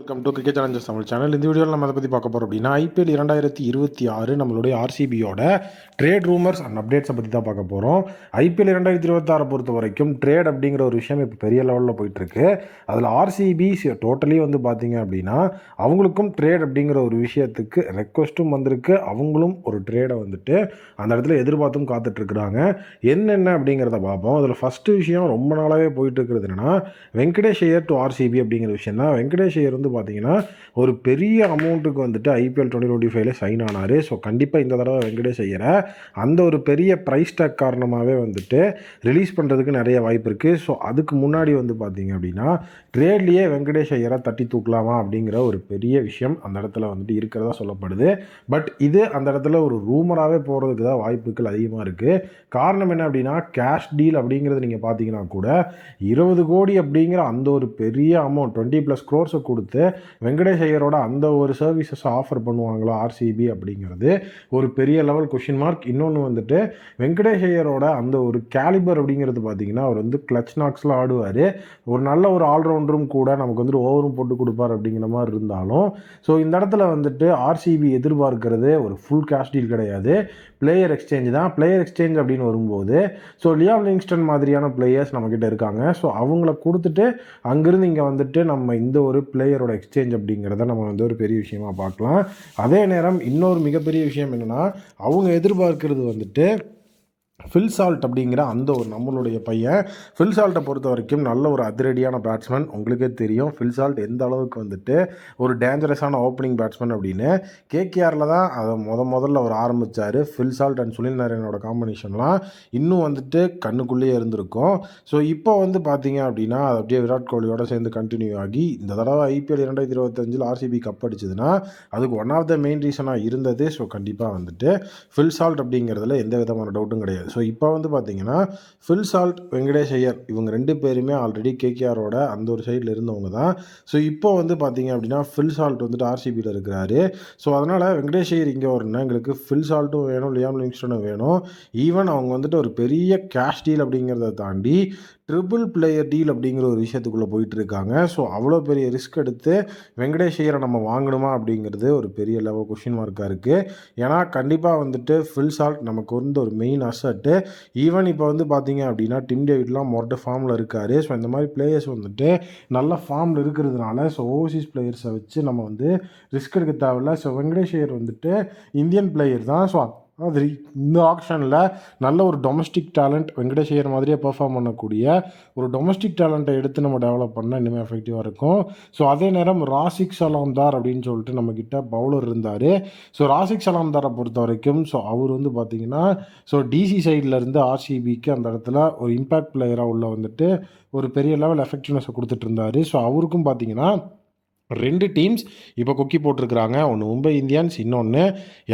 Welcome to cricket Challengers Tamil channel. இந்த வீடியோவில் நம்ம அதை பற்றி பார்க்க போகிறோம் அப்படின்னா ஐபிஎல் 2026 நம்மளுடைய ஆர்சிபியோட ட்ரேட் ரூமர்ஸ் அண்ட் அப்டேட்ஸை பற்றி தான் பார்க்க போகிறோம். ஐபிஎல் 2026 பொறுத்த வரைக்கும் ட்ரேட் அப்படிங்கிற ஒரு விஷயம் இப்போ பெரிய லெவலில் போயிட்டுருக்கு. அதில் ஆர்சிபி டோட்டலி வந்து பார்த்தீங்க அப்படின்னா அவங்களுக்கும் ட்ரேட் அப்படிங்கிற ஒரு விஷயத்துக்கு ரெக்வஸ்ட்டும் வந்திருக்கு. அவங்களும் ஒரு ட்ரேடை வந்துட்டு அந்த இடத்துல எதிர்பார்த்தும் காத்துட்ருக்குறாங்க. என்னென்ன அப்படிங்கிறத பார்ப்போம். அதில் ஃபஸ்ட்டு விஷயம் ரொம்ப நாளாகவே போயிட்டு இருக்கிறது என்னென்னா வெங்கடேஷ் ஐயர் டு ஆர்சிபி அப்படிங்கிற விஷயம் தான். வெங்கடேஷ் ஐயர் வந்து பார்த்தீங்கன்னா ஒரு பெரிய அமௌண்ட்டுக்கு வந்துட்டு ஐபிஎல் 2025 சைன் ஆனார். ஸோ கண்டிப்பாக இந்த தடவை வெங்கடேஷ் ஐயரை அந்த ஒரு பெரிய ப்ரைஸ் டேக் காரணமாகவே வந்துட்டு ரிலீஸ் பண்ணுறதுக்கு நிறைய வாய்ப்பு இருக்குது. ஸோ அதுக்கு முன்னாடி வந்து பார்த்தீங்க அப்படின்னா ட்ரேட்லேயே வெங்கடேஷ் ஐயரை தட்டி தூக்கலாமா அப்படிங்கிற ஒரு பெரிய விஷயம் அந்த இடத்துல வந்துட்டு இருக்கிறதா சொல்லப்படுது. பட் இது அந்த இடத்துல ஒரு ரூமராகவே போகிறதுக்கு தான் வாய்ப்புகள் அதிகமாக இருக்குது. காரணம் என்ன அப்படின்னா கேஷ் டீல் அப்படிங்கிறது நீங்கள் பார்த்தீங்கன்னா கூட 20 கோடி அப்படிங்கிற அந்த ஒரு பெரிய அமௌண்ட் 20+ crores கொடுத்து வெங்கடேஷ் ஐயரோட அந்த ஒரு சர்வீசஸ் ஆஃபர் பண்ணுவாங்களா ஆர்சிபி அப்படிங்கிறது ஒரு பெரிய லெவல் கொஷின் மார்க். இன்னொன்று வந்துட்டு வெங்கடேஷ் ஐயரோட அந்த ஒரு கேலிபர் அப்படிங்கிறது பார்த்தீங்கன்னா அவர் வந்து கிளச் நாக்ஸில் ஆடுவார். ஒரு நல்ல ஒரு ஆல்ரவுண்டரும் கூட, நமக்கு வந்துட்டு ஓவரும் போட்டு கொடுப்பார் அப்படிங்கிற மாதிரி இருந்தாலும் ஸோ இந்த இடத்துல வந்துட்டு ஆர்சிபி எதிர்பார்க்கிறது ஒரு ஃபுல் கேஷ் டீல் கிடையாது, பிளேயர் எக்ஸ்சேஞ்ச் தான். பிளேயர் எக்ஸ்சேஞ்ச் அப்படின்னு வரும்போது ஸோ லியாம் லிவிங்ஸ்டன் மாதிரியான பிளேயர்ஸ் நம்மக்கிட்ட இருக்காங்க. ஸோ அவங்கள கொடுத்துட்டு அங்கேருந்து இங்கே வந்துட்டு நம்ம இந்த ஒரு பிளேயரோட எக்ஸ்சேஞ்ச் அப்படிங்கிறத நம்ம வந்து ஒரு பெரிய விஷயமா பார்க்கலாம். அதே நேரம் இன்னொரு மிகப்பெரிய விஷயம் என்னென்னா அவங்க எதிர்பார்க்கிறது வந்துட்டு ஃபில் சால்ட் அப்படிங்கிற அந்த ஒரு நம்மளுடைய பையன். ஃபில் சால்ட்டை பொறுத்த வரைக்கும் நல்ல ஒரு அதிரடியான பேட்ஸ்மேன். உங்களுக்கே தெரியும் ஃபில் சால்ட் எந்த அளவுக்கு வந்துட்டு ஒரு டேஞ்சரஸான ஓப்பனிங் பேட்ஸ்மேன் அப்படின்னு. கேகேஆரில் தான் அதை முதல்ல அவர் ஆரம்பித்தார். ஃபில் சால்ட் அண்ட் சுனில் நாராயணோட காம்பினேஷன்லாம் இன்னும் வந்துட்டு கண்ணுக்குள்ளேயே இருந்திருக்கும். ஸோ இப்போ வந்து பார்த்தீங்க அப்படின்னா அது அப்படியே விராட் கோலியோட சேர்ந்து கண்டினியூ ஆகி இந்த தடவை ஐபிஎல் 2025 ஆர்சிபி கப் அடிச்சதுன்னா அதுக்கு ஒன் ஆஃப் த மெயின் ரீசனாக இருந்தது. ஸோ கண்டிப்பாக வந்துட்டு ஃபில் சால்ட் அப்படிங்கிறதுல எந்த விதமான டவுட்டும் கிடையாது. ஸோ இப்போ வந்து பார்த்தீங்கன்னா ஃபில் சால்ட், வெங்கடேஷ் ஐயர் இவங்க 2 பேருமே ஆல்ரெடி கேகேஆரோட அந்த ஒரு சைடில் இருந்தவங்க தான். ஸோ இப்போ வந்து பார்த்தீங்க அப்படின்னா ஃபில் சால்ட் வந்துட்டு ஆர்சிபியில் இருக்கிறாரு. ஸோ அதனால் வெங்கடேஷ் ஐயர் இங்கே வரணும்னா எங்களுக்கு ஃபில் சால்ட்டும் வேணும், லியாம் லிவிங்ஸ்டனும் வேணும். ஈவன் அவங்க வந்துட்டு ஒரு பெரிய கேஷ் டீல் அப்படிங்கிறத தாண்டி ட்ரிபிள் பிளேயர் டீல் அப்படிங்கிற ஒரு விஷயத்துக்குள்ளே போயிட்டுருக்காங்க. ஸோ அவ்வளோ பெரிய ரிஸ்க் எடுத்து வெங்கடேஷ் ஐயரை நம்ம வாங்கணுமா அப்படிங்கிறது ஒரு பெரிய லெவல் கொஷின் மார்க்காக இருக்குது. ஏன்னா கண்டிப்பாக வந்துட்டு ஃபில் சால்ட் நமக்கு வந்து ஒரு மெயின் அசட்டு. ஈவன் இப்போ வந்து பார்த்தீங்க அப்படின்னா டிம் டேவிட்லாம் மொரட்ட ஃபார்மில் இருக்கார். ஸோ இந்த மாதிரி பிளேயர்ஸ் வந்துட்டு நல்ல ஃபார்மில் இருக்கிறதுனால ஸோ ஓவர்சீஸ் பிளேயர்ஸை வச்சு நம்ம வந்து ரிஸ்க் எடுக்க தேவையில்ல. ஸோ வெங்கடேஷ் ஐயர் வந்துட்டு இந்தியன் பிளேயர் தான். ஸோ அது இந்த ஆப்ஷனில் நல்ல ஒரு டொமஸ்டிக் டேலண்ட் வெங்கடேஷ் ஐயர் மாதிரியே பெர்ஃபார்ம் பண்ணக்கூடிய ஒரு டொமஸ்டிக் டேலண்ட்டை எடுத்து நம்ம டெவலப் பண்ணால் இனிமேல் எஃபெக்டிவாக இருக்கும். ஸோ அதே நேரம் ராசிக் சலாம்தார் அப்படின்னு சொல்லிட்டு நம்மக்கிட்ட பவுலர் இருந்தார். ஸோ ராசிக் சலாம்தாரை பொறுத்த வரைக்கும் ஸோ அவர் வந்து பார்த்திங்கன்னா ஸோ டிசி சைட்லேருந்து ஆர்சிபிக்கு அந்த இடத்துல ஒரு இம்பேக்ட் பிளேயராக உள்ள வந்துட்டு ஒரு பெரிய லெவல் எஃபெக்டிவ்னஸை கொடுத்துட்டு இருந்தார். ஸோ அவருக்கும் பார்த்திங்கன்னா 2 டீம்ஸ் இப்போ கொக்கி போட்டிருக்கிறாங்க. ஒன்று மும்பை இந்தியன்ஸ், இன்னொன்று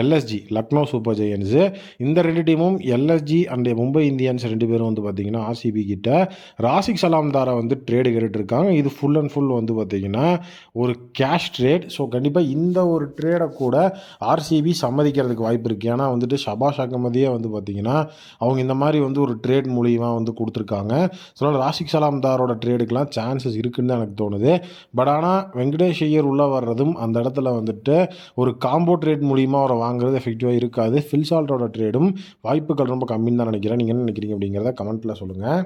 எல்எஸ்ஜி லக்னோ சூப்பர் ஜெயன்ஸு. இந்த 2 டீமும் எல்எஸ்ஜி அண்ட் மும்பை இந்தியன்ஸ் 2 பேரும் வந்து பார்த்திங்கன்னா ஆர்சிபி கிட்ட ராசிக் சலாம்தாரை வந்து ட்ரேடு கேட்டுட்ருக்காங்க. இது ஃபுல் அண்ட் ஃபுல் வந்து பார்த்திங்கன்னா ஒரு கேஷ் ட்ரேட். ஸோ கண்டிப்பாக இந்த ஒரு ட்ரேடை கூட ஆர்சிபி சம்மதிக்கிறதுக்கு வாய்ப்பு இருக்குது. ஏன்னா வந்துட்டு ஷபாஷ் அகமதியே வந்து பார்த்திங்கன்னா அவங்க இந்த மாதிரி வந்து ஒரு ட்ரேட் மூலியமாக வந்து கொடுத்துருக்காங்க. ஸோ அதனால் ராசிக் சலாம்தாரோட ட்ரேடுக்கெலாம் சான்சஸ் இருக்குதுன்னு தான் எனக்கு தோணுது. பட் ஆனால் வெங்கடேஷ் ஐயர் உள்ளே வர்றதும் அந்த இடத்துல வந்துட்டு ஒரு காம்போ ட்ரேட் மூலியமாக அவரை வாங்குறது எஃபெக்டிவாக இருக்காது. ஃபில் சால்ட்டோட ட்ரேடும் வாய்ப்புகள் ரொம்ப கம்மின்னு தான் நினைக்கிறேன். நீங்கள் என்ன நினைக்கிறீங்க அப்படிங்கிறத கமெண்ட்டில் சொல்லுங்கள்.